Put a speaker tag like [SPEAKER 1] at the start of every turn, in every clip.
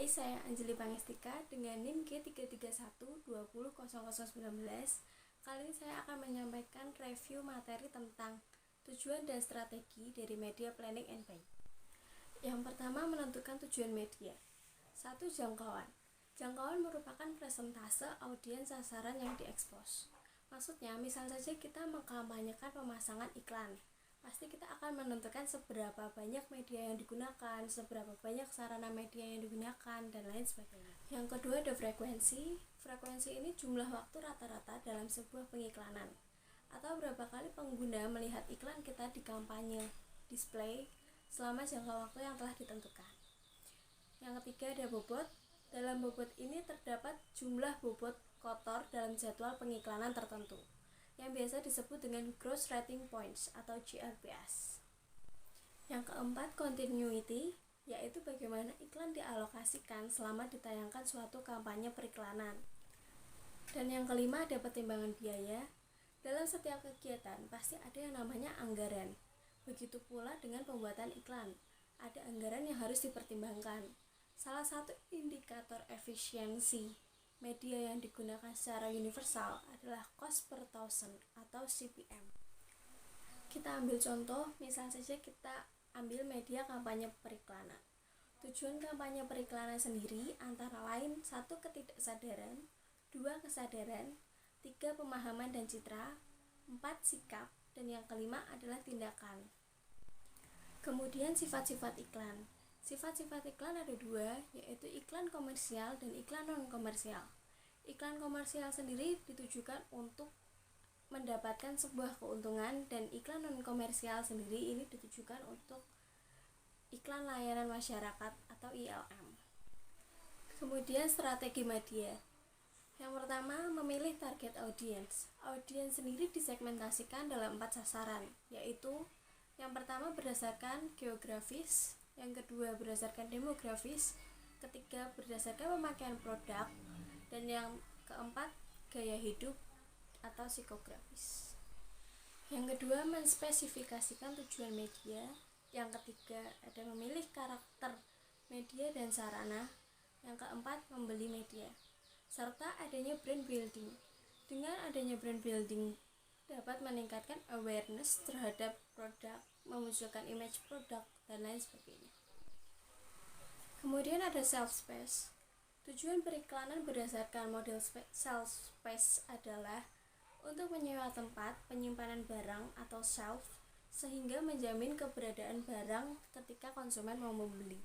[SPEAKER 1] saya Anjeli Pangestika dengan NIM G331200019. Kali ini saya akan menyampaikan review materi tentang tujuan dan strategi dari media planning and buying. Yang pertama, menentukan tujuan media. 1. Jangkauan. Jangkauan merupakan presentase audiens sasaran yang diekspos. Maksudnya, misal saja kita mengkampanyekan pemasangan iklan. Pasti kita akan menentukan seberapa banyak media yang digunakan, seberapa banyak sarana media yang digunakan, dan lain sebagainya. Yang kedua ada frekuensi. Frekuensi ini jumlah waktu rata-rata dalam sebuah pengiklanan, atau berapa kali pengguna melihat iklan kita di kampanye display selama jangka waktu yang telah ditentukan. Yang ketiga ada bobot. Dalam bobot ini terdapat jumlah bobot kotor dalam jadwal pengiklanan tertentu, yang biasa disebut dengan Gross Rating Points atau GRPS. Yang keempat, continuity, yaitu bagaimana iklan dialokasikan selama ditayangkan suatu kampanye periklanan. Dan yang kelima, ada pertimbangan biaya. Dalam setiap kegiatan pasti ada yang namanya anggaran. Begitu pula dengan pembuatan iklan, ada anggaran yang harus dipertimbangkan. Salah satu indikator efisiensi media yang digunakan secara universal adalah cost per thousand atau CPM. Kita ambil contoh, misal saja kita ambil media kampanye periklanan. Tujuan kampanye periklanan sendiri antara lain 1. Ketidaksadaran, 2. Kesadaran, 3. Pemahaman dan citra, 4. Sikap, dan yang kelima adalah tindakan. Kemudian sifat-sifat iklan. Sifat-sifat iklan ada 2, yaitu iklan komersial dan iklan non-komersial. Iklan komersial sendiri ditujukan untuk mendapatkan sebuah keuntungan, dan iklan non-komersial sendiri ini ditujukan untuk iklan layanan masyarakat atau ILM. Kemudian strategi media. Yang pertama, memilih target audience. Audience sendiri disegmentasikan dalam 4 sasaran, yaitu yang pertama berdasarkan geografis, yang kedua berdasarkan demografis, ketiga berdasarkan pemakaian produk, dan yang keempat gaya hidup atau psikografis. Yang kedua menspesifikasikan tujuan media, yang ketiga ada memilih karakter media dan sarana, yang keempat membeli media, serta adanya brand building. Dengan adanya brand building dapat meningkatkan awareness terhadap produk, memunculkan image produk, dan lain sebagainya. Kemudian ada shelf space. Tujuan periklanan berdasarkan model shelf space adalah untuk menyewa tempat penyimpanan barang atau shelf, sehingga menjamin keberadaan barang ketika konsumen mau membeli.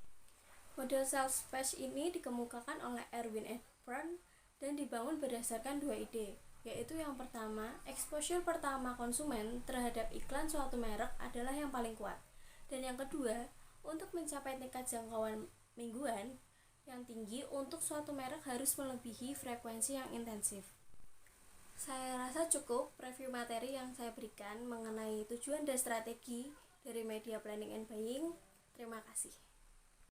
[SPEAKER 1] Model shelf space ini dikemukakan oleh Erwin Hepburn dan dibangun berdasarkan 2 ide, yaitu yang pertama, exposure pertama konsumen terhadap iklan suatu merek adalah yang paling kuat. Dan yang kedua, untuk mencapai tingkat jangkauan mingguan yang tinggi untuk suatu merek harus melebihi frekuensi yang intensif. Saya rasa cukup review materi yang saya berikan mengenai tujuan dan strategi dari media planning and buying. Terima kasih.